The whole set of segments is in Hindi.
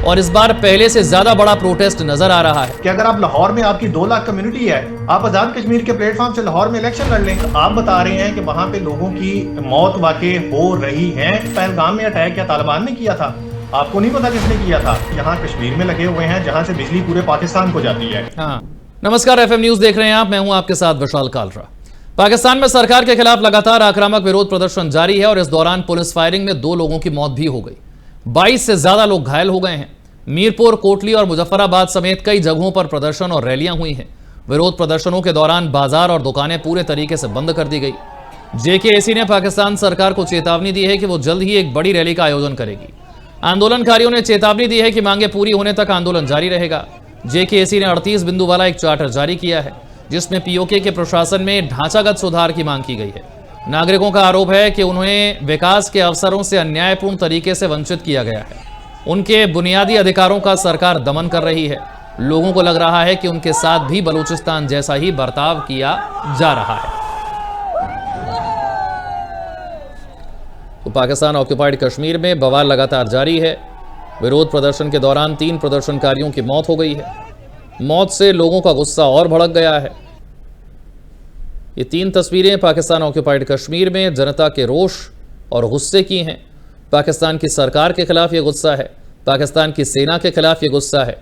और इस बार पहले से ज्यादा बड़ा प्रोटेस्ट नजर आ रहा है कि अगर आप लाहौर में आपकी 2 लाख कम्युनिटी है, आप आजाद कश्मीर के प्लेटफॉर्म से लाहौर में इलेक्शन लड़ लें। आप बता रहे हैं कि वहां पे लोगों की मौत वाकई हो रही है। पहलगाम में अटैक क्या तालिबान ने किया था? आपको नहीं पता किसने किया था? यहाँ कश्मीर में लगे हुए हैं जहाँ से बिजली पूरे पाकिस्तान को जाती है। हाँ, नमस्कार, FM न्यूज देख रहे हैं आप। मैं हूं आपके साथ विशाल कालरा। पाकिस्तान में सरकार के खिलाफ लगातार आक्रामक विरोध प्रदर्शन जारी है और इस दौरान पुलिस फायरिंग में 2 लोगों की मौत भी हो गई। 22 से ज्यादा लोग घायल हो गए हैं। मीरपुर, कोटली और मुजफ्फराबाद समेत कई जगहों पर प्रदर्शन और रैलियां हुई हैं। विरोध प्रदर्शनों के दौरान बाजार और दुकानें पूरे तरीके से बंद कर दी गई। JKAC ने पाकिस्तान सरकार को चेतावनी दी है कि वो जल्द ही एक बड़ी रैली का आयोजन करेगी। आंदोलनकारियों ने चेतावनी दी है कि मांगे पूरी होने तक आंदोलन जारी रहेगा। JKAC ने 38 बिंदु वाला एक चार्टर जारी किया है जिसमें POK के प्रशासन में ढांचागत सुधार की मांग की गई है। नागरिकों का आरोप है कि उन्हें विकास के अवसरों से अन्यायपूर्ण तरीके से वंचित किया गया है। उनके बुनियादी अधिकारों का सरकार दमन कर रही है। लोगों को लग रहा है कि उनके साथ भी बलूचिस्तान जैसा ही बर्ताव किया जा रहा है। तो पाकिस्तान ऑक्युपाइड कश्मीर में बवाल लगातार जारी है। विरोध प्रदर्शन के दौरान 3 प्रदर्शनकारियों की मौत हो गई है। मौत से लोगों का गुस्सा और भड़क गया है। ये 3 तस्वीरें पाकिस्तान ऑक्युपाइड कश्मीर में जनता के रोष और गुस्से की हैं। पाकिस्तान की सरकार के खिलाफ ये गुस्सा है, पाकिस्तान की सेना के खिलाफ ये गुस्सा है।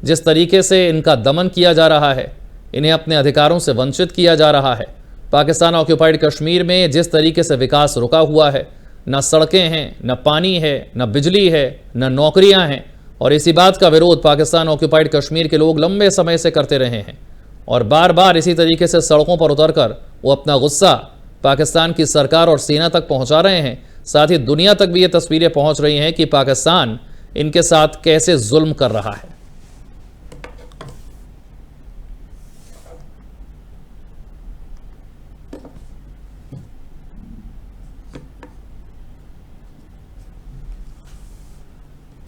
जिस तरीके से इनका दमन किया जा रहा है, इन्हें अपने अधिकारों से वंचित किया जा रहा है। पाकिस्तान ऑक्युपाइड कश्मीर में जिस तरीके से विकास रुका हुआ है, न सड़कें हैं, न पानी है, न बिजली है, न नौकरियां हैं, और इसी बात का विरोध पाकिस्तान ऑक्युपाइड कश्मीर के लोग लंबे समय से करते रहे हैं और बार बार इसी तरीके से सड़कों पर उतरकर वो अपना गुस्सा पाकिस्तान की सरकार और सेना तक पहुंचा रहे हैं। साथ ही दुनिया तक भी ये तस्वीरें पहुंच रही हैं कि पाकिस्तान इनके साथ कैसे जुल्म कर रहा है।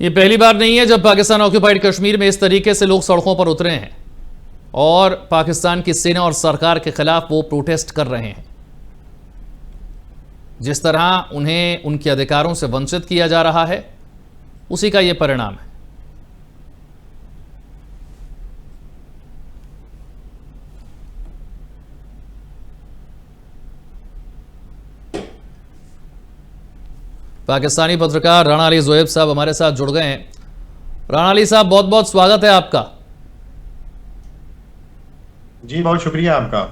ये पहली बार नहीं है जब पाकिस्तान ऑक्युपाइड कश्मीर में इस तरीके से लोग सड़कों पर उतरे हैं और पाकिस्तान की सेना और सरकार के खिलाफ वो प्रोटेस्ट कर रहे हैं। जिस तरह उन्हें उनके अधिकारों से वंचित किया जा रहा है, उसी का यह परिणाम है। पाकिस्तानी पत्रकार राणा अली ज़ोएब साहब हमारे साथ जुड़ गए हैं। राणा अली साहब, बहुत बहुत स्वागत है आपका। जी, बहुत शुक्रिया आपका।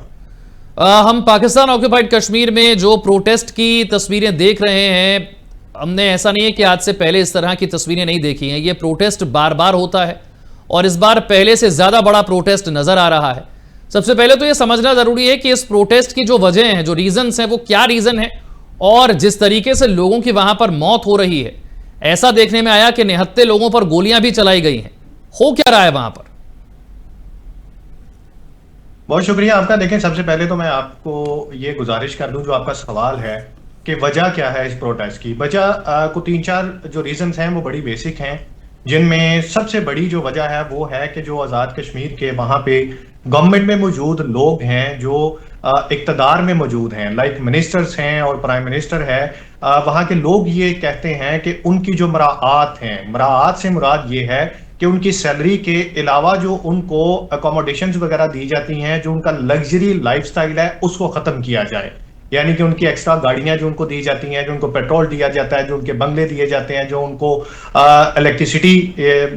हम पाकिस्तान ऑक्युपाइड कश्मीर में जो प्रोटेस्ट की तस्वीरें देख रहे हैं, हमने ऐसा नहीं है कि आज से पहले इस तरह की तस्वीरें नहीं देखी हैं। ये प्रोटेस्ट बार बार होता है और इस बार पहले से ज्यादा बड़ा प्रोटेस्ट नजर आ रहा है। सबसे पहले तो ये समझना जरूरी है कि इस प्रोटेस्ट की जो वजह हैं, जो रीजंस हैं, वो क्या रीजन है, और जिस तरीके से लोगों की वहां पर मौत हो रही है, ऐसा देखने में आया कि निहत्थे लोगों पर गोलियां भी चलाई गई हैं। हो क्या रहा है वहां पर? बहुत शुक्रिया आपका। देखें, सबसे पहले तो मैं आपको ये गुजारिश कर दूं, जो आपका सवाल है कि वजह क्या है इस प्रोटेस्ट की। वजह को 3-4 जो रीजंस हैं वो बड़ी बेसिक हैं, जिनमें सबसे बड़ी जो वजह है वो है कि जो आज़ाद कश्मीर के वहाँ पे गवर्नमेंट में मौजूद लोग हैं, जो इक़्तिदार में मौजूद हैं, लाइक मिनिस्टर्स हैं और प्राइम मिनिस्टर है, वहाँ के लोग ये कहते हैं कि उनकी जो मराआत हैं, मराआत से मुराद ये है कि उनकी सैलरी के अलावा जो उनको अकोमोडेशंस वगैरह दी जाती हैं, जो उनका लग्जरी लाइफस्टाइल है, उसको ख़त्म किया जाए। यानी कि उनकी एक्स्ट्रा गाड़ियां जो उनको दी जाती हैं, जो उनको पेट्रोल दिया जाता है, जो उनके बंगले दिए जाते हैं, जो उनको इलेक्ट्रिसिटी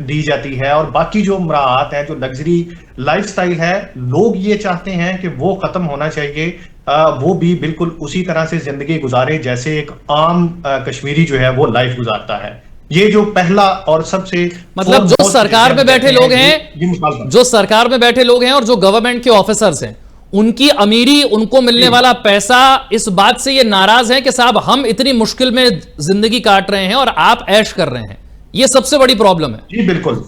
दी जाती है, और बाकी जो मराआत है, जो लग्जरी लाइफस्टाइल है, लोग ये चाहते हैं कि वो खत्म होना चाहिए। वो भी बिल्कुल उसी तरह से जिंदगी गुजारे जैसे एक आम कश्मीरी जो है वो लाइफ गुजारता है। ये जो पहला और सबसे मतलब जो सरकार में बैठे लोग हैं, जो सरकार में बैठे लोग हैं और जो गवर्नमेंट के ऑफिसर्स हैं, उनकी अमीरी, उनको मिलने वाला पैसा, इस बात से ये नाराज हैं कि साहब हम इतनी मुश्किल में जिंदगी काट रहे हैं और आप ऐश कर रहे हैं। ये सबसे बड़ी प्रॉब्लम है। जी बिल्कुल,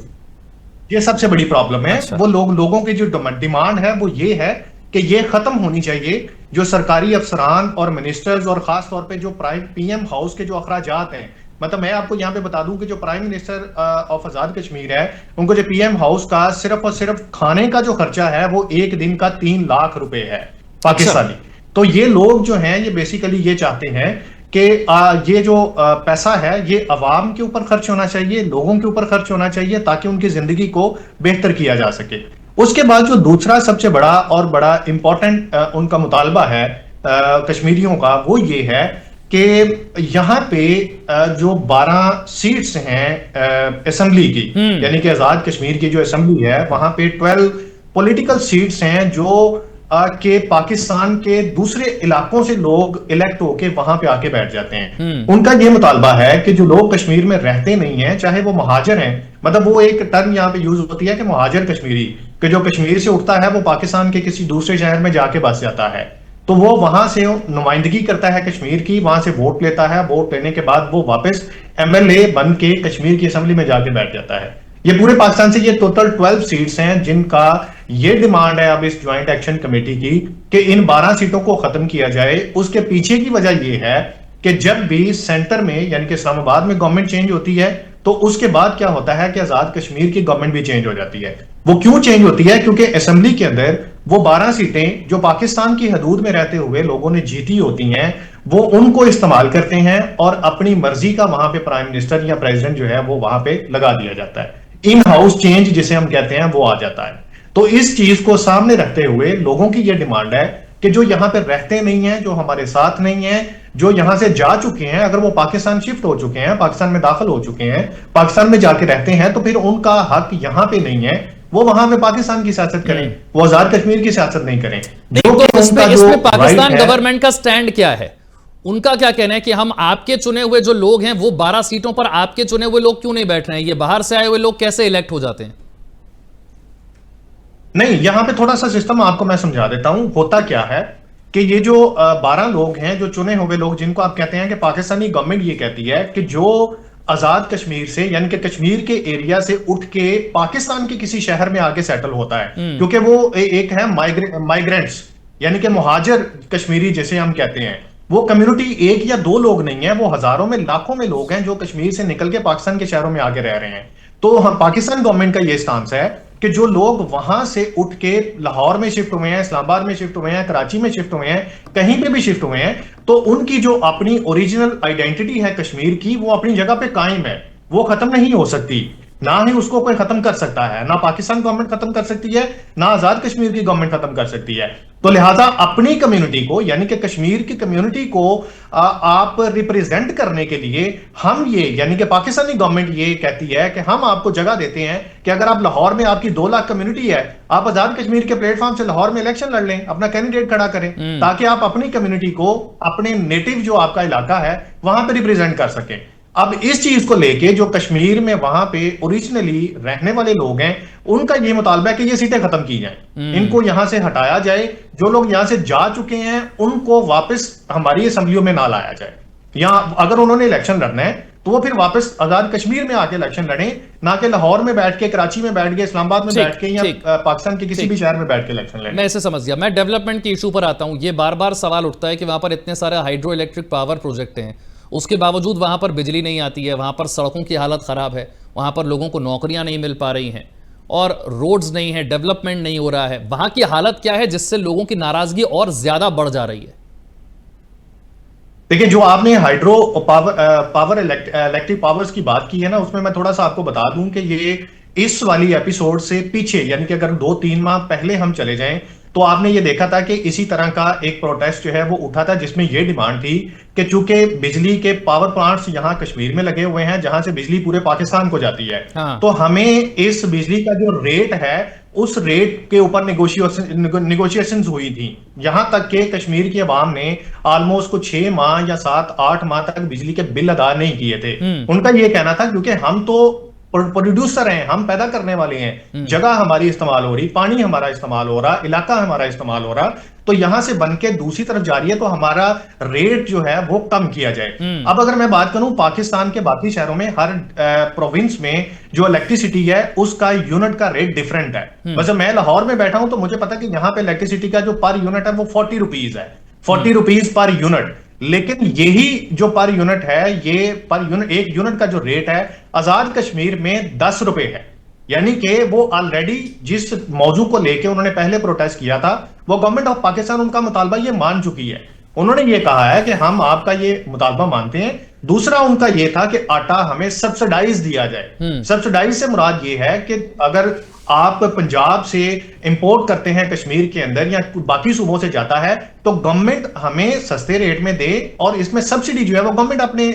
ये सबसे बड़ी प्रॉब्लम है। अच्छा। वो लोगों की जो डिमांड है वो ये है कि ये खत्म होनी चाहिए। जो सरकारी अफसरान और मिनिस्टर्स और खास तौर पे जो PM हाउस के जो अखराजात हैं, मतलब मैं आपको यहाँ पे बता दूं कि जो प्राइम मिनिस्टर ऑफ आजाद कश्मीर है, उनको जो PM हाउस का सिर्फ और सिर्फ खाने का जो खर्चा है वो एक दिन का 3 लाख रुपए है पाकिस्तानी। तो ये लोग जो हैं ये बेसिकली ये चाहते हैं कि ये जो पैसा है ये अवाम के ऊपर खर्च होना चाहिए, लोगों के ऊपर खर्च होना चाहिए, ताकि उनकी जिंदगी को बेहतर किया जा सके। उसके बाद जो दूसरा सबसे बड़ा इंपॉर्टेंट उनका मुतालबा है कश्मीरियों का, वो ये है कि यहाँ पे जो 12 सीट्स हैं असेंबली की, यानी कि आजाद कश्मीर की जो असेंबली है, वहां पे 12 पॉलिटिकल सीट्स हैं जो के पाकिस्तान के दूसरे इलाकों से लोग इलेक्ट होके वहां पे आके बैठ जाते हैं। उनका ये मुतालबा है कि जो लोग कश्मीर में रहते नहीं हैं, चाहे वो महाजर हैं, मतलब वो एक टर्म यहाँ पे यूज होती है कि महाजर कश्मीरी, कि जो कश्मीर से उठता है वो पाकिस्तान के किसी दूसरे शहर में जाके बस जाता है, तो वो वहां से नुमाइंदगी करता है कश्मीर की, वहां से वोट लेता है, वोट लेने के बाद वो वापस एमएलए बन के कश्मीर की असेंबली में जाके बैठ जाता है। ये पूरे पाकिस्तान से ये टोटल 12 सीट्स हैं जिनका ये डिमांड है अब इस ज्वाइंट एक्शन कमेटी की कि इन 12 सीटों को खत्म किया जाए। उसके पीछे की वजह ये है कि जब भी सेंटर में यानी कि इस्लामाबाद में गवर्नमेंट चेंज होती है, तो उसके बाद क्या होता है कि आजाद कश्मीर की गवर्नमेंट भी चेंज हो जाती है। वो क्यों चेंज होती है? क्योंकि असेंबली के अंदर वो 12 सीटें जो पाकिस्तान की हदूद में रहते हुए लोगों ने जीती होती हैं, वो उनको इस्तेमाल करते हैं और अपनी मर्जी का वहां पे प्राइम मिनिस्टर या प्रेसिडेंट जो है वो वहां पे लगा दिया जाता है। इन हाउस चेंज जिसे हम कहते हैं वो आ जाता है। तो इस चीज को सामने रखते हुए लोगों की यह डिमांड है कि जो यहां पे रहते नहीं है, जो हमारे साथ नहीं है, जो यहां से जा चुके हैं, अगर वो पाकिस्तान शिफ्ट हो चुके हैं, पाकिस्तान में दाखिल हो चुके हैं, पाकिस्तान में जाके रहते हैं, तो फिर उनका हक यहां पे नहीं है। वो वहां पे पाकिस्तान की सियासत करें, वो आजाद कश्मीर की सियासत नहीं करें। तो इसमें पाकिस्तान गवर्नमेंट का स्टैंड क्या है? उनका क्या कहना है कि हम आपके चुने हुए जो लोग हैं वो 12 सीटों पर आपके चुने हुए लोग क्यों नहीं बैठ रहे हैं? ये बाहर से आए हुए लोग कैसे इलेक्ट हो जाते हैं? नहीं, यहां पे थोड़ा सा सिस्टम आपको मैं समझा देता हूं। होता क्या है कि ये जो 12 लोग हैं, जो चुने हुए लोग, जिनको आप कहते हैं कि पाकिस्तानी गवर्नमेंट ये कहती है कि जो आजाद कश्मीर से यानी कि कश्मीर के एरिया से उठ के पाकिस्तान के किसी शहर में आके सेटल होता है, क्योंकि वो एक है माइग्रेंट्स यानी कि मुहाजिर कश्मीरी जिसे हम कहते हैं, वो कम्युनिटी एक या दो लोग नहीं है, वो हजारों में लाखों में लोग हैं जो कश्मीर से निकल के पाकिस्तान के शहरों में आके रह रहे हैं। तो हम पाकिस्तान गवर्नमेंट का ये स्टांस है कि जो लोग वहां से उठ के लाहौर में शिफ्ट हुए हैं, इस्लामाबाद में शिफ्ट हुए हैं, कराची में शिफ्ट हुए हैं, कहीं पे भी शिफ्ट हुए हैं, तो उनकी जो अपनी ओरिजिनल आइडेंटिटी है कश्मीर की, वो अपनी जगह पे कायम है, वो खत्म नहीं हो सकती। ना ही उसको कोई खत्म कर सकता है, ना पाकिस्तान गवर्नमेंट खत्म कर सकती है, ना आजाद कश्मीर की गवर्नमेंट खत्म कर सकती है। तो लिहाजा अपनी कम्युनिटी को यानी कि कश्मीर की कम्युनिटी को आप रिप्रेजेंट करने के लिए हम ये यानी कि पाकिस्तानी गवर्नमेंट ये कहती है कि हम आपको जगह देते हैं कि अगर आप लाहौर में आपकी 2 लाख कम्युनिटी है, आप आजाद कश्मीर के प्लेटफॉर्म से लाहौर में इलेक्शन लड़ लें, अपना कैंडिडेट खड़ा करें, ताकि आप अपनी कम्युनिटी को अपने नेटिव जो आपका इलाका है वहां पर रिप्रेजेंट कर सकें। अब इस चीज को लेके जो कश्मीर में वहां पे ओरिजिनली रहने वाले लोग हैं, उनका ये मुतालबा है कि ये सीटें खत्म की जाएं, इनको यहां से हटाया जाए। जो लोग यहां से जा चुके हैं उनको वापस हमारी असेंबलियों में ना लाया जाए। यहां अगर उन्होंने इलेक्शन लड़ना है तो वो फिर वापस आजाद कश्मीर में आके इलेक्शन लड़ें, ना कि लाहौर में बैठ के, कराची में बैठ के, इस्लामाबाद में बैठ के या पाकिस्तान के किसी भी शहर में बैठ के इलेक्शन लड़ें। मैं इसे समझ गया। मैं डेवलपमेंट के इशू पर आता हूं। ये बार बार सवाल उठता है कि वहां पर इतने सारे हाइड्रो इलेक्ट्रिक पावर प्रोजेक्ट हैं, उसके बावजूद वहां पर बिजली नहीं आती है, वहां पर सड़कों की हालत खराब है, वहां पर लोगों को नौकरियां नहीं मिल पा रही हैं और रोड्स नहीं है, डेवलपमेंट नहीं हो रहा है। वहां की हालत क्या है जिससे लोगों की नाराजगी और ज्यादा बढ़ जा रही है? देखिए, जो आपने हाइड्रो पावर इलेक्ट्रिक पावर्स की बात की है ना, उसमें मैं थोड़ा सा आपको बता दूं कि ये इस वाली एपिसोड से पीछे यानी कि अगर 2-3 माह पहले हम चले जाएं तो आपने ये देखा था कि इसी तरह का एक प्रोटेस्ट जो है वो उठा था, जिसमें ये डिमांड थी कि चूंकि बिजली के पावर प्लांट्स यहां कश्मीर में लगे हुए हैं जहां से बिजली पूरे पाकिस्तान को जाती है, तो हमें इस बिजली का जो रेट है उस रेट के ऊपर निगोशिएशंस हुई थी। यहां तक कि कश्मीर की आवाम ने ऑलमोस्ट को 6 माह या 7-8 माह तक बिजली के बिल अदा नहीं किए थे। उनका यह कहना था क्योंकि हम तो प्रोड्यूसर हैं, हम पैदा करने वाले हैं, जगह हमारी इस्तेमाल हो रही, पानी हमारा इस्तेमाल हो रहा, इलाका हमारा इस्तेमाल हो रहा, तो यहां से बन के दूसरी तरफ जा रही है, तो हमारा रेट जो है वो कम किया जाए। अब अगर मैं बात करूं पाकिस्तान के बाकी शहरों में, हर प्रोविंस में जो इलेक्ट्रिसिटी है उसका यूनिट का रेट डिफरेंट है। वैसे मैं लाहौर में बैठा हूं तो मुझे पता है कि यहां पे इलेक्ट्रिसिटी का जो पर यूनिट है वो 40 रुपीज है, 40 रुपीज पर यूनिट। लेकिन यही जो पर यूनिट है, ये पर यूनिट, एक यूनिट का जो रेट है आजाद कश्मीर में 10 रुपए है। यानी कि वो ऑलरेडी जिस मौजू को लेके उन्होंने पहले प्रोटेस्ट किया था, वो गवर्नमेंट ऑफ पाकिस्तान उनका मुतालबा ये मान चुकी है। उन्होंने ये कहा है कि हम आपका ये मुतालबा मानते हैं। दूसरा उनका ये था कि आटा हमें सब्सिडाइज दिया जाए। सब्सिडाइज से मुराद ये है कि अगर आप पंजाब से इंपोर्ट करते हैं कश्मीर के अंदर या बाकी सूबों से जाता है तो गवर्नमेंट हमें सस्ते रेट में दे और इसमें सब्सिडी जो है वो गवर्नमेंट अपने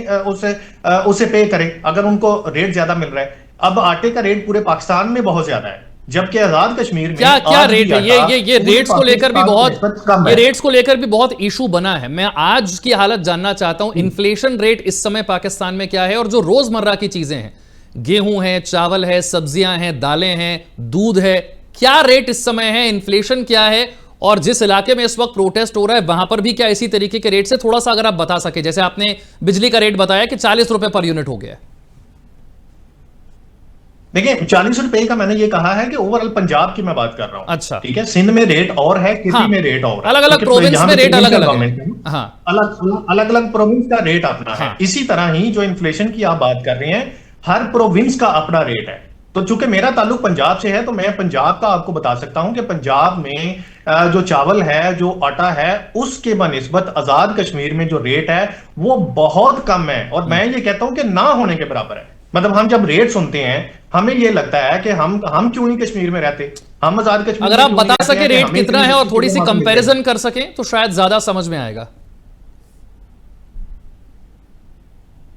उसे पे करे अगर उनको रेट ज्यादा मिल रहा है। अब आटे का रेट पूरे पाकिस्तान में बहुत ज्यादा है, जबकि आजाद कश्मीर में क्या क्या रेट है? ये रेट्स को लेकर भी बहुत इशू बना है। मैं आज की हालत जानना चाहता हूं, इन्फ्लेशन रेट इस समय पाकिस्तान में क्या है, और जो रोजमर्रा की चीजें हैं, गेहूं है, चावल है, सब्जियां हैं, दालें हैं, दूध है, क्या रेट इस समय है, इन्फ्लेशन क्या है, और जिस इलाके में इस वक्त प्रोटेस्ट हो रहा है वहां पर भी क्या इसी तरीके के रेट से? थोड़ा सा अगर आप बता सके, जैसे आपने बिजली का रेट बताया कि 40 रुपए पर यूनिट हो गया है। देखिए 40 रुपए का मैंने ये कहा है कि ओवरऑल पंजाब की मैं बात कर रहा हूं। अच्छा, ठीक है, सिंध में रेट और है, किसी में रेट और है, अलग अलग प्रोविंस में रेट अलग अलग है। हाँ, अलग अलग प्रोविंस का रेट अपना है। इसी तरह ही जो इन्फ्लेशन की आप बात कर रहे हैं, हर प्रोविंस का अपना रेट है। तो चूंकि मेरा ताल्लुक पंजाब से है तो मैं पंजाब का आपको बता सकता हूं कि पंजाब में जो चावल है, जो आटा है, उसके बनिस्बत आजाद कश्मीर में जो रेट है वो बहुत कम है, और मैं ये कहता हूं कि ना होने के बराबर है। मतलब हम जब रेट सुनते हैं हमें ये लगता है कि हम क्यों नहीं कश्मीर में रहते, हम आजाद कश्मीर। अगर आप बता सके रेट कितना है और थोड़ी सी कंपैरिजन कर सकें तो शायद ज्यादा समझ में आएगा।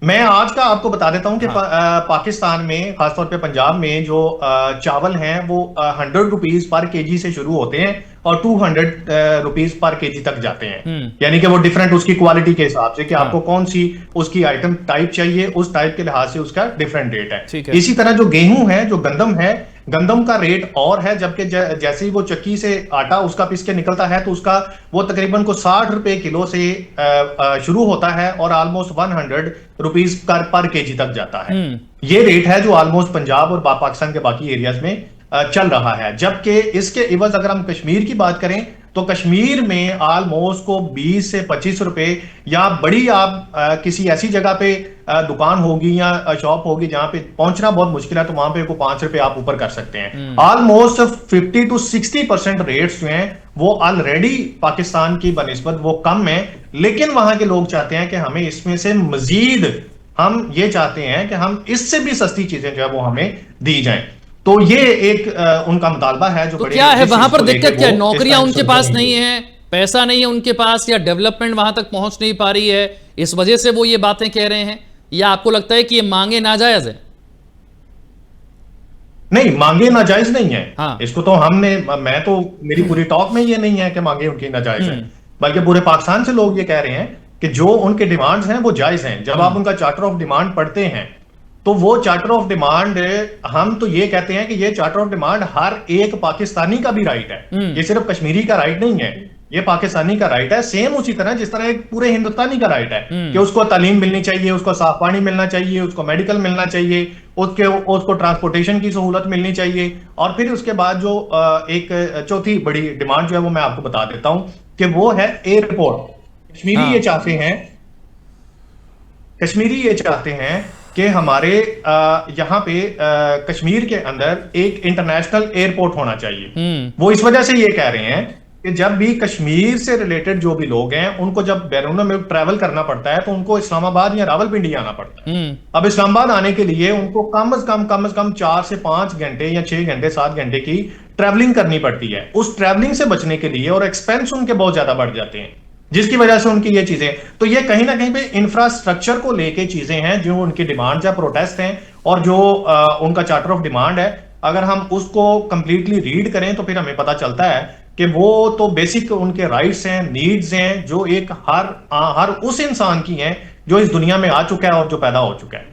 मैं आज का आपको बता देता हूं कि पाकिस्तान में, खासतौर पे पंजाब में जो चावल हैं वो 100 रुपीज पर केजी से शुरू होते हैं और 200 रुपीज पर केजी तक जाते हैं। यानी कि वो डिफरेंट उसकी क्वालिटी के हिसाब से कि आपको कौन सी उसकी आइटम टाइप चाहिए, उस टाइप के लिहाज से उसका डिफरेंट रेट है। इसी तरह जो गेहूं है, जो गंदम है, गंदम का रेट और है, जबकि जैसे ही वो चक्की से आटा उसका पीस के निकलता है तो उसका वो तकरीबन को 60 रुपए किलो से शुरू होता है और ऑलमोस्ट 100 रुपीज पर केजी तक जाता है। ये रेट है जो ऑलमोस्ट पंजाब और पाकिस्तान के बाकी एरियाज में चल रहा है। जबकि इसके इवज अगर हम कश्मीर की बात करें तो कश्मीर में ऑलमोस्ट को 20 से 25 रुपए, या बड़ी आप किसी ऐसी जगह पे दुकान होगी या शॉप होगी जहां पे पहुंचना बहुत मुश्किल है तो वहां पे को 5 रुपए आप ऊपर कर सकते हैं। ऑलमोस्ट 50 to 60% रेट्स जो हैं वो ऑलरेडी पाकिस्तान की बनिस्बत वो कम है, लेकिन वहां के लोग चाहते हैं कि हमें इसमें से मजीद, हम ये चाहते हैं कि हम इससे भी सस्ती चीजें जो है वो हमें दी जाएं। तो ये एक उनका मुतालबा है। जो तो क्या है वहां पर दिक्कत, क्या नौकरियां उनके पास नहीं है, पैसा नहीं है उनके पास, या डेवलपमेंट वहां तक पहुंच नहीं पा रही है, इस वजह से वो ये बातें कह रहे हैं, या आपको लगता है कि ये मांगे नाजायज है? नहीं, मांगे नाजायज नहीं है। हाँ। इसको तो मैं तो मेरी पूरी टॉक में ये नहीं है कि मांगे उनकी नाजायज है, बल्कि पूरे पाकिस्तान से लोग ये कह रहे हैं कि जो उनके डिमांड्स हैं वो जायज हैं। जब आप उनका चार्टर ऑफ डिमांड पढ़ते हैं तो वो चार्टर ऑफ डिमांड, हम तो ये कहते हैं कि ये चार्टर ऑफ डिमांड हर एक पाकिस्तानी का भी राइट है। ये सिर्फ कश्मीरी का राइट नहीं है, ये पाकिस्तानी का राइट है। सेम उसी तरह जिस तरह एक पूरे हिंदुस्तानी का राइट है कि उसको तालीम मिलनी चाहिए, उसको साफ पानी मिलना चाहिए, उसको मेडिकल मिलना चाहिए, उसको ट्रांसपोर्टेशन की सहूलत मिलनी चाहिए। और फिर उसके बाद जो एक चौथी बड़ी डिमांड जो है वो मैं आपको बता देता हूं कि वो है एयरपोर्ट। कश्मीरी ये चाहते हैं कि हमारे यहाँ पे कश्मीर के अंदर एक इंटरनेशनल एयरपोर्ट होना चाहिए। वो इस वजह से ये कह रहे हैं कि जब भी कश्मीर से रिलेटेड जो भी लोग हैं उनको जब बैरून मुल्क ट्रैवल करना पड़ता है तो उनको इस्लामाबाद या रावलपिंडी आना पड़ता है। अब इस्लामाबाद आने के लिए उनको कम से कम 4 से 5 घंटे या 6 घंटे 7 घंटे की ट्रैवलिंग करनी पड़ती है। उस ट्रैवलिंग से बचने के लिए, और एक्सपेंस उनके बहुत ज्यादा बढ़ जाते हैं, जिसकी वजह से उनकी ये चीजें, तो ये कहीं ना कहीं पे इंफ्रास्ट्रक्चर को लेके चीजें हैं जो उनकी डिमांड या प्रोटेस्ट हैं, और जो उनका चार्टर ऑफ डिमांड है अगर हम उसको कंप्लीटली रीड करें तो फिर हमें पता चलता है कि वो तो बेसिक उनके राइट्स हैं, नीड्स हैं, जो एक हर उस इंसान की हैं जो इस दुनिया में आ चुका है और जो पैदा हो चुका है।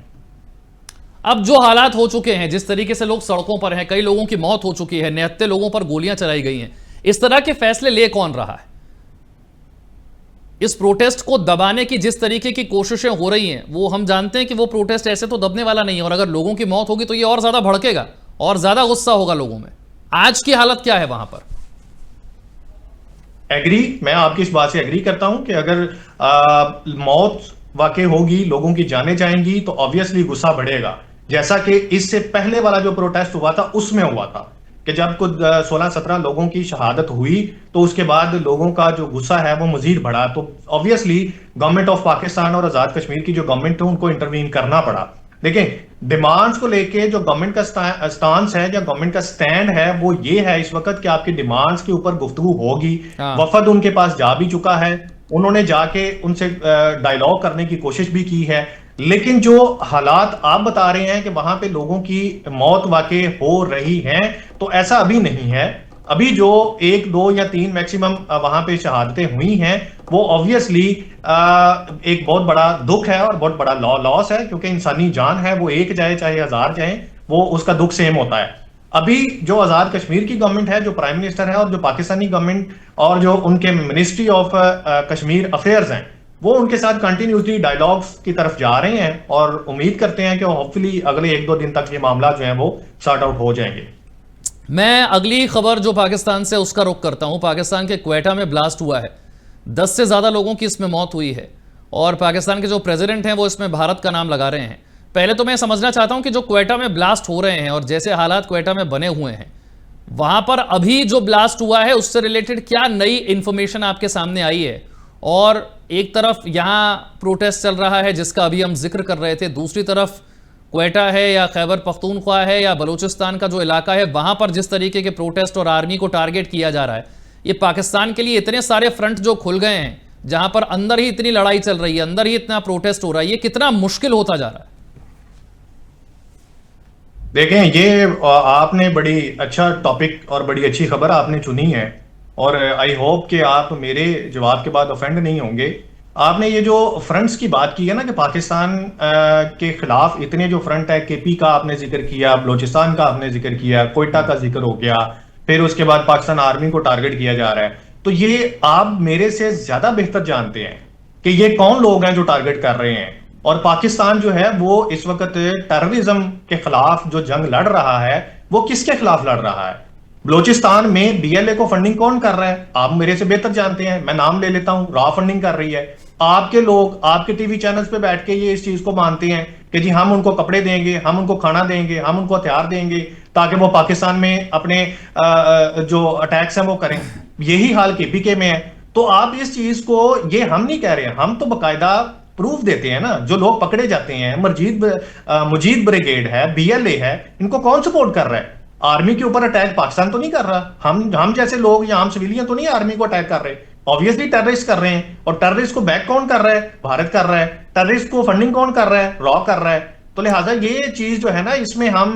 अब जो हालात हो चुके हैं, जिस तरीके से लोग सड़कों पर हैं, कई लोगों की मौत हो चुकी है, निहत्थे लोगों पर गोलियां चलाई गई हैं, इस तरह के फैसले ले कौन रहा है? इस प्रोटेस्ट को दबाने की जिस तरीके की कोशिशें हो रही हैं, वो हम जानते हैं कि वो प्रोटेस्ट ऐसे तो दबने वाला नहीं है, और अगर लोगों की मौत होगी तो ये और ज्यादा भड़केगा और ज्यादा गुस्सा होगा लोगों में। आज की हालत क्या है वहां पर? मैं आपकी इस बात से एग्री करता हूं कि अगर मौत वाकई होगी, लोगों की जानें जाएंगी, तो ऑब्वियसली गुस्सा बढ़ेगा, जैसा कि इससे पहले वाला जो प्रोटेस्ट हुआ था उसमें हुआ था। कि जब कुछ 16-17 लोगों की शहादत हुई तो उसके बाद लोगों का जो गुस्सा है वो मजीद बढ़ा, तो ऑब्वियसली गवर्नमेंट ऑफ पाकिस्तान और आजाद कश्मीर की जो गवर्नमेंट है उनको इंटरवीन करना पड़ा। देखिए, डिमांड्स को लेके जो गवर्नमेंट का स्टांस है या गवर्नमेंट का स्टैंड है वो ये है इस वक्त कि आपकी डिमांड्स के ऊपर गुफ्तगू होगी। हाँ। वफद उनके पास जा भी चुका है, उन्होंने जाके उनसे डायलॉग करने की कोशिश भी की है, लेकिन जो हालात आप बता रहे हैं कि वहां पे लोगों की मौत वाकई हो रही है, तो ऐसा अभी नहीं है। अभी जो 1, 2 या 3 मैक्सिमम वहां पे शहादतें हुई हैं वो ऑब्वियसली एक बहुत बड़ा दुख है और बहुत बड़ा लॉस है, क्योंकि इंसानी जान है वो एक जाए चाहे 1000 जाए, वो उसका दुख सेम होता है। अभी जो आजाद कश्मीर की गवर्नमेंट है, जो प्राइम मिनिस्टर है और जो पाकिस्तानी गवर्नमेंट और जो उनके मिनिस्ट्री ऑफ कश्मीर अफेयर्स हैं, वो उनके साथ कंटिन्यूसली डायलॉग्स की तरफ जा रहे हैं और उम्मीद करते हैं कि होपफुली अगले 1-2 दिन तक ये मामला जो है वो सॉर्ट आउट हो जाएंगे। मैं अगली खबर जो पाकिस्तान से उसका रुख करता हूं। पाकिस्तान के क्वेटा में ब्लास्ट हुआ है, 10 से ज्यादा लोगों की इसमें मौत हुई है और पाकिस्तान के जो प्रेसिडेंट हैं वो इसमें भारत का नाम लगा रहे हैं। पहले तो मैं समझना चाहता हूं कि जो क्वेटा में ब्लास्ट हो रहे हैं और जैसे हालात क्वेटा में बने हुए हैं, वहां पर अभी जो ब्लास्ट हुआ है उससे रिलेटेड क्या नई इंफॉर्मेशन आपके सामने आई है? और एक तरफ यहां प्रोटेस्ट चल रहा है जिसका अभी हम जिक्र कर रहे थे, दूसरी तरफ क्वेटा है या खैबर पख्तूनख्वा है या बलूचिस्तान का जो इलाका है, वहां पर जिस तरीके के प्रोटेस्ट और आर्मी को टारगेट किया जा रहा है, ये पाकिस्तान के लिए इतने सारे फ्रंट जो खुल गए हैं जहां पर अंदर ही इतनी लड़ाई चल रही है, अंदर ही इतना प्रोटेस्ट हो रहा है, ये कितना मुश्किल होता जा रहा है? देखें, ये आपने बड़ी अच्छा टॉपिक और बड़ी अच्छी खबर आपने चुनी है और आई होप कि आप मेरे जवाब के बाद ऑफेंड नहीं होंगे। आपने ये जो फ्रंट्स की बात की है ना कि पाकिस्तान के खिलाफ इतने जो फ्रंट है, केपी का आपने जिक्र किया, बलोचिस्तान का आपने जिक्र किया, कोयटा का जिक्र हो गया, फिर उसके बाद पाकिस्तान आर्मी को टारगेट किया जा रहा है, तो ये आप मेरे से ज्यादा बेहतर जानते हैं कि ये कौन लोग हैं जो टारगेट कर रहे हैं। और पाकिस्तान जो है वो इस वक्त टेररिज्म के खिलाफ जो जंग लड़ रहा है वो किसके खिलाफ लड़ रहा है? बलोचिस्तान में बीएलए को फंडिंग कौन कर रहा है? आप मेरे से बेहतर जानते हैं, मैं नाम ले लेता हूं, रॉ फंडिंग कर रही है। आपके लोग आपके टीवी चैनल्स पे बैठ के ये इस चीज को मानते हैं कि जी हम उनको कपड़े देंगे, हम उनको खाना देंगे, हम उनको हथियार देंगे ताकि वो पाकिस्तान में अपने जो अटैक्स हैं वो करें। यही हाल केपीके में है। तो आप इस चीज को, ये हम नहीं कह रहे हैं, हम तो बाकायदा प्रूफ देते हैं ना। जो लोग पकड़े जाते हैं, मुजीद ब्रिगेड है, बीएलए है, इनको कौन सपोर्ट कर रहा है? आर्मी के ऊपर अटैक पाकिस्तान तो नहीं कर रहा। हम जैसे लोग या हम सिविलियन तो नहीं आर्मी को अटैक कर रहे, ऑब्वियसली टेररिस्ट कर रहे हैं। और टेररिस्ट को बैक कौन कर रहा है? भारत कर रहा है। टेररिस्ट को फंडिंग कौन कर रहा है? रॉ कर रहा है। तो लिहाजा ये चीज जो है ना, इसमें हम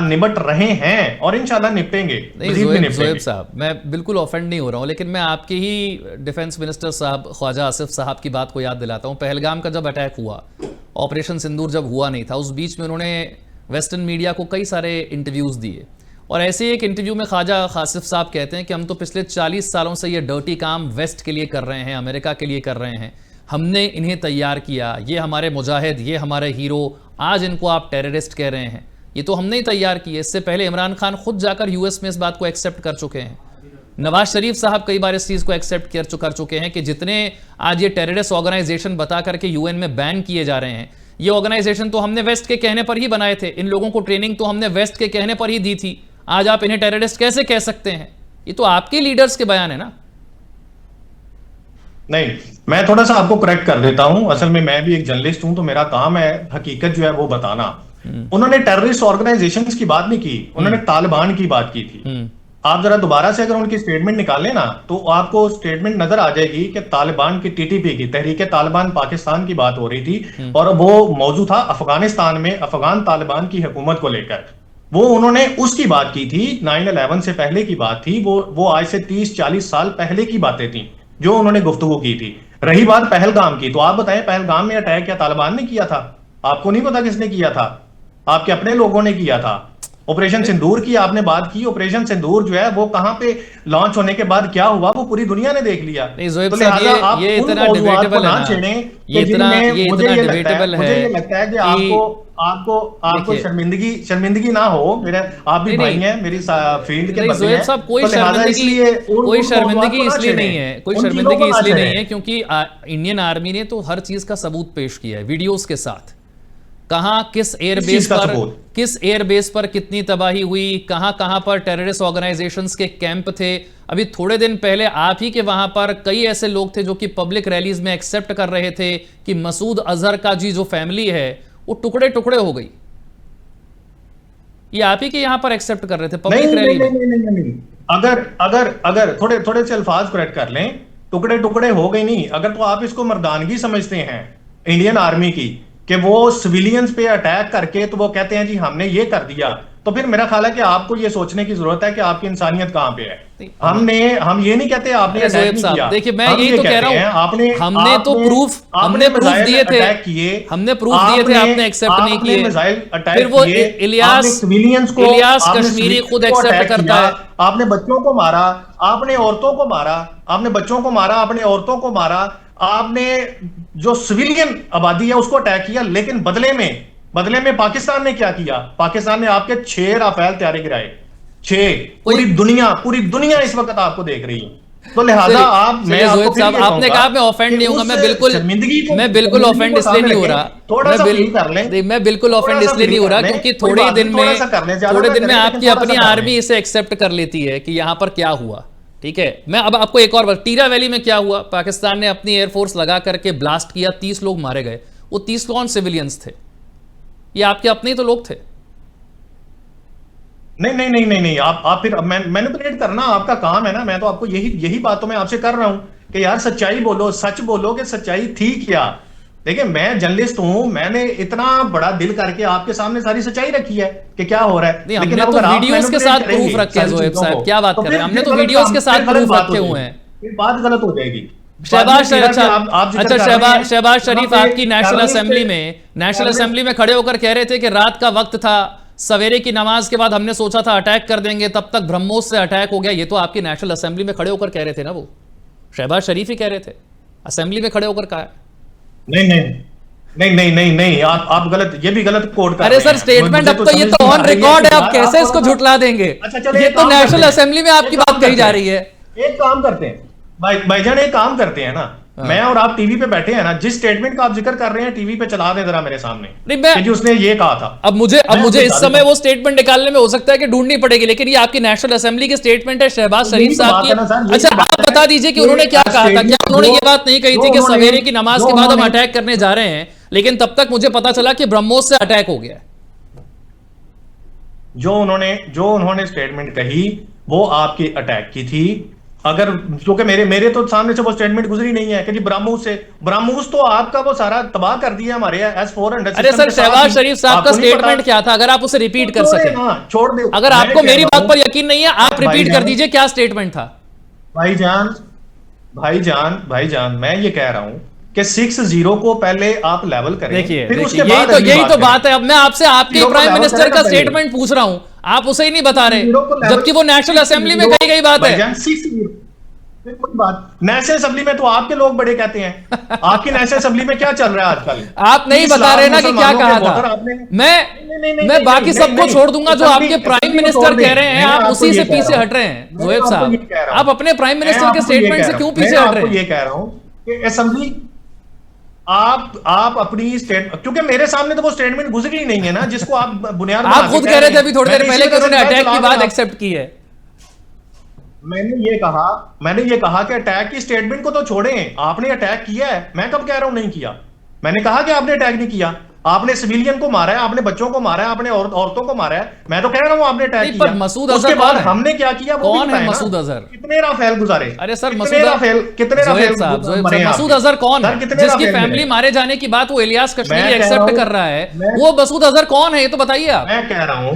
निपट रहे हैं और इंशाल्लाह निपटेंगे। ज़ोएब साहब, मैं बिल्कुल ऑफेंड नहीं हो रहा हूं, लेकिन मैं आपके ही डिफेंस मिनिस्टर साहब ख्वाजा आसिफ साहब की बात को याद दिलाता हूं। पहलगाम का जब अटैक हुआ, ऑपरेशन सिंदूर जब हुआ नहीं था, उस बीच में उन्होंने वेस्टर्न मीडिया को कई सारे इंटरव्यूज़ दिए और ऐसे एक इंटरव्यू में ख्वाजा आसिफ साहब कहते हैं कि हम तो पिछले 40 सालों से ये डर्टी काम वेस्ट के लिए कर रहे हैं, अमेरिका के लिए कर रहे हैं, हमने इन्हें तैयार किया, ये हमारे मुजाहिद, ये हमारे हीरो, आज इनको आप टेररिस्ट कह रहे हैं, ये तो हमने ही तैयार किए। इससे पहले इमरान खान खुद जाकर यूएस में इस बात को एक्सेप्ट कर चुके हैं। नवाज शरीफ साहब कई बार इस चीज़ को एक्सेप्ट कर चुके हैं कि जितने आज ये टेररिस्ट ऑर्गेनाइजेशन बता करके यूएन में बैन किए जा रहे हैं, ये ऑर्गेनाइजेशन तो हमने वेस्ट के कहने पर ही बनाए थे, इन लोगों को ट्रेनिंग तो हमने वेस्ट के कहने पर ही दी थी, आज आप इन्हें टेररिस्ट कैसे कह सकते हैं? ये तो आपके लीडर्स के बयान है ना। नहीं, मैं थोड़ा सा आपको करेक्ट कर देता हूं। असल में मैं भी एक जर्नलिस्ट हूं, तो मेरा काम है हकीकत जो है वो बताना। उन्होंने टेररिस्ट ऑर्गेनाइजेशंस की बात नहीं की, उन्होंने तालिबान की बात की थी। आप जरा दोबारा से अगर उनकी स्टेटमेंट निकालें ना, तो आपको स्टेटमेंट नजर आ जाएगी कि तालिबान की, टीटीपी की, तहरीक तालिबान पाकिस्तान की बात हो रही थी और वो मौजूद था अफगानिस्तान में अफगान तालिबान की हुकूमत को लेकर। वो उन्होंने उसकी बात की थी, 9/11 से पहले की बात थी, वो आज से 30-40 साल पहले की बातें थी जो उन्होंने गुफ्तगू की थी। रही बात पहलगाम की, तो आप बताएं पहलगाम में अटैक क्या तालिबान ने किया था? आपको नहीं पता किसने किया था? आपके अपने लोगों ने किया था। ऑपरेशन सिंदूर की आपने बात की, ऑपरेशन सिंदूर जो है वो कहां पे लॉन्च होने के बाद क्या हुआ वो पूरी दुनिया ने देख लिया। तो ये इतना डिबेटेबल है, मुझे ये लगता है कि आपको शर्मिंदगी ना हो। मेरे आप भी भाई हैं, मेरी फील्ड के बंदे हैं। कोई शर्मिंदगी इसलिए नहीं है, कोई शर्मिंदगी इसलिए नहीं है क्योंकि इंडियन आर्मी ने तो हर चीज का सबूत पेश किया है वीडियोस के साथ। कहां किस एयरबेस पर कितनी तबाही हुई, कहां पर टेररिस्ट ऑर्गेनाइजेशंस के कैंप थे। अभी थोड़े दिन पहले आप ही के वहां पर कई ऐसे लोग थे जो कि पब्लिक रैलीज में एक्सेप्ट कर रहे थे कि मसूद अजहर का जी जो फैमिली है वो टुकड़े टुकड़े हो गई। ये आप ही के यहां पर एक्सेप्ट कर रहे थे पब्लिक रैली में। नहीं। अगर थोड़े थोड़े से अल्फाज करेक्ट कर लें, टुकड़े टुकड़े हो गए नहीं। अगर तो आप इसको मर्दानगी समझते हैं इंडियन आर्मी की कि वो सिविलियंस पे अटैक करके तो वो कहते हैं जी हमने ये कर दिया, तो फिर मेरा ख्याल है कि आपको ये सोचने की जरूरत है कि आपकी इंसानियत कहां पे है। हम ये नहीं कहते आपने अटैक नहीं किया। देखिए मैं यही तो कह रहा हूं, हमने प्रूफ दिए थे, आपने एक्सेप्ट नहीं किए। फिर वो इलियास कश्मीरी खुद एक्सेप्ट करता है। आपने बच्चों को मारा, आपने औरतों को मारा, आपने बच्चों को मारा, आपने औरतों को मारा, आपने जो सिविलियन आबादी है उसको अटैक किया। लेकिन बदले में पाकिस्तान ने क्या किया? पाकिस्तान ने आपके 6 राफेल तैयारी गिराए। 6। पूरी दुनिया इस वक्त आपको देख रही है। तो लिहाजा जोहेब साहब आपने कहा मैं ऑफेंड नहीं होगा, मैं बिल्कुल ऑफेंड इसलिए नहीं हो रहा, मैं बिल्कुल ऑफेंड इसलिए नहीं हो रहा क्योंकि थोड़े दिन में आपकी अपनी आर्मी इसे एक्सेप्ट कर लेती है कि यहां पर क्या हुआ। ठीक है, मैं अब आपको एक और टीरा वैली में क्या हुआ, पाकिस्तान ने अपनी एयरफोर्स लगा करके ब्लास्ट किया, 30 लोग मारे गए। वो 30 कौन सिविलियंस थे? ये आपके अपने ही तो लोग थे। नहीं, आप फिर मैनिपुलेट करना आपका काम है ना। मैं तो आपको यही बात तो मैं आपसे कर रहा हूं कि यार सच्चाई बोलो, सच बोलो कि सच्चाई थी क्या। देखिए मैं जर्नलिस्ट हूं, मैंने इतना बड़ा दिल करके आपके सामने सारी सच्चाई रखी है कि क्या हो रहा है। लेकिन हमने तो वीडियोस के साथ प्रूफ रखे हैं जोहेब साहब, क्या बात कर रहे हैं, हमने तो वीडियोस के साथ प्रूफ रखे हुए हैं। बात गलत हो जाएगी। शहबाज शरीफ आपकी नेशनल असेंबली में खड़े होकर कह रहे थे कि रात का वक्त था, सवेरे की नमाज के बाद हमने सोचा था अटैक कर देंगे, तब तक ब्रह्मोस से अटैक हो गया। ये तो आपकी नेशनल असेंबली में खड़े होकर कह रहे थे ना, वो शहबाज शरीफ ही कह रहे थे, असेंबली में खड़े होकर कहा। नहीं, आप गलत, ये भी गलत कोड कर रहे हैं। अरे सर स्टेटमेंट अब तो ये तो ऑन रिकॉर्ड है, आप कैसे इसको झुटला देंगे? ये तो नेशनल असेंबली में आपकी बात कही जा रही है। एक काम करते हैं भाईजान, एक काम करते हैं ना, मैं और आप टीवी पे बैठे हैं ना, जिस स्टेटमेंट का आप जिक्र कर रहे हैं टीवी पे चला दे जरा मेरे सामने कि उसने ये कहा था। अब मुझे इस समय वो स्टेटमेंट निकालने में हो सकता है कि ढूंढनी पड़ेगी, लेकिन ये आपकी नेशनल असेंबली की स्टेटमेंट है शहबाज शरीफ साहब की। अच्छा आप बता दीजिए कि उन्होंने क्या कहा था? क्या उन्होंने ये बात नहीं कही थी कि सवेरे की नमाज के बाद हम अटैक करने जा रहे हैं, लेकिन तब तक मुझे पता चला कि ब्रह्मोस से अटैक हो गया? जो उन्होंने स्टेटमेंट कही वो आपकी अटैक की थी। अगर क्योंकि मेरे तो सामने से वो स्टेटमेंट गुजरी नहीं है कि जी ब्रह्मोस तो आपका वो सारा तबाह कर दिया हमारे S-400। अरे सर शहबाज शरीफ साहब का स्टेटमेंट क्या था, अगर आप उसे रिपीट कर सके? छोड़ दे, अगर आपको मेरी बात पर यकीन नहीं है आप रिपीट कर दीजिए क्या स्टेटमेंट था। भाईजान मैं ये कह रहा हूं कि 6-0 को पहले आप लेवल करें। देखिए यही तो बात है। अब मैं आपसे आपके प्राइम मिनिस्टर का स्टेटमेंट पूछ रहा हूं, आप उसे ही नहीं बता रहे, जबकि वो नेशनल असेंबली में कही गई बात है। नेशनल असेंबली में तो आपके लोग बड़े कहते हैं। आपकी नेशनल असेंबली में क्या चल रहा है आजकल? आप नहीं बता रहे ना कि क्या कहा था। मैं बाकी सबको छोड़ दूंगा, जो आपके प्राइम मिनिस्टर कह रहे हैं आप उसी से पीछे हट रहे हैं। जोहेब साहब आप अपने प्राइम मिनिस्टर के स्टेटमेंट से क्यों पीछे हट रहे हैं? ये कह रहा हूं कि असेंबली आप अपनी क्योंकि मेरे सामने तो वो स्टेटमेंट गुजरी ही नहीं है ना, जिसको आप बुनियाद आप खुद कह रहे थे अभी थोड़ी देर पहले कि उन्होंने अटैक की बात एक्सेप्ट की है। मैंने ये कहा कि अटैक की स्टेटमेंट को तो छोड़ें, आपने अटैक किया है। मैं कब कह रहा हूं नहीं किया? मैंने कहा कि आपने अटैक नहीं किया। आपने सिविलियन को मारा है, आपने बच्चों को मारा है, आपने औरतों को मारा है। मैं तो कह रहा हूं आपने अटैक किया। मसूद अजहर उसके बाद हमने क्या किया? कौन है मसूद अजहर? कितने राफेल गुजारे? अरे सर मसूद अजहर कौन है जिसकी फैमिली मारे जाने की बात वो इलियास कश्मीरी एक्सेप्ट कर रहा है? वो मसूद अजहर कौन है ये तो बताइए आप। मैं कह रहा हूं,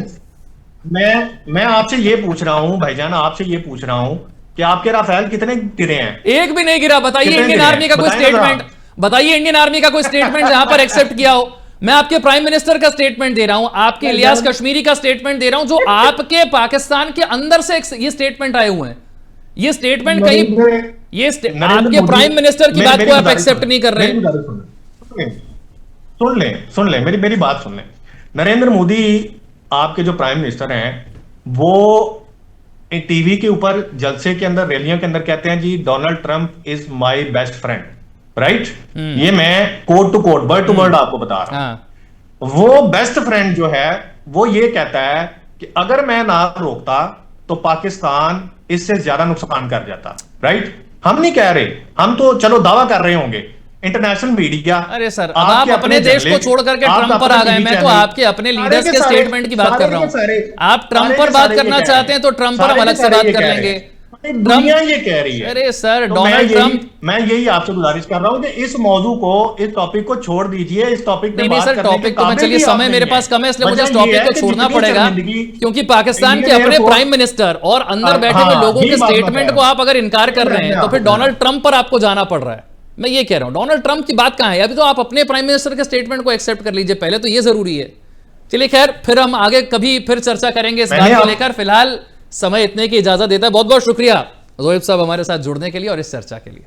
मैं आपसे ये पूछ रहा हूं भाईजान, आपसे ये पूछ रहा हूं कि आपके राफेल कितने गिरे हैं? एक भी नहीं गिरा। बताइए इंडियन आर्मी का कोई स्टेटमेंट, बताइए इंडियन आर्मी का कोई स्टेटमेंट जहां पर एक्सेप्ट किया हो। मैं आपके प्राइम मिनिस्टर का स्टेटमेंट दे रहा हूं, आपके इलियास कश्मीरी का स्टेटमेंट दे रहा हूं, जो आपके पाकिस्तान के अंदर से ये स्टेटमेंट आए हुए हैं। ये स्टेटमेंट कहीं आपके प्राइम मिनिस्टर की बात को आप एक्सेप्ट नहीं कर रहे। सुन ले मेरी बात सुन ले। नरेंद्र मोदी आपके जो प्राइम मिनिस्टर हैं वो टीवी के ऊपर जलसे के अंदर, रैलियों के अंदर कहते हैं जी Donald Trump is my best friend, right? ये मैं code to code, word to word आपको बता रहा हूं। वो बेस्ट फ्रेंड जो है वो ये कहता है कि अगर मैं ना रोकता तो पाकिस्तान इससे ज्यादा नुकसान कर जाता। राइट, हम नहीं कह रहे, हम तो चलो दावा कर रहे होंगे, इंटरनेशनल मीडिया। अरे सर, अब आप अपने देश को छोड़ करके ट्रंप पर आ गए। मैं तो आपके अपने लीडर्स के स्टेटमेंट की बात कर रहा हूं। आप ट्रंप पर बात करना चाहते हैं तो ट्रंप पर हम अलग से बात कर लेंगे। दुनिया ये कह रही है। अरे सर, तो डोनाल्ड ट्रंप, मैं यही आपसे गुजारिश कर रहा हूं कि इस मौजू को, इस टॉपिक को छोड़ दीजिए। इस टॉपिक पे नहीं सर, टॉपिक तो मैं, चलिए समय मेरे पास कम है इसलिए मुझे इस टॉपिक को छोड़ना पड़ेगा, क्योंकि पाकिस्तान के अपने प्राइम मिनिस्टर और अंदर बैठे हुए लोगों के स्टेटमेंट को आप अगर इनकार कर रहे हैं तो फिर डोनाल्ड ट्रंप पर आपको जाना पड़ रहा है। मैं ये कह रहा हूं, डोनाल्ड ट्रंप की बात कहां है? अभी तो आप अपने प्राइम मिनिस्टर के स्टेटमेंट को एक्सेप्ट कर लीजिए पहले, तो ये जरूरी है। चलिए खैर, फिर हम आगे कभी फिर चर्चा करेंगे इस बात को लेकर। फिलहाल समय इतने की इजाजत देता है। बहुत बहुत शुक्रिया ज़ोएब साहब हमारे साथ जुड़ने के लिए और इस चर्चा के लिए।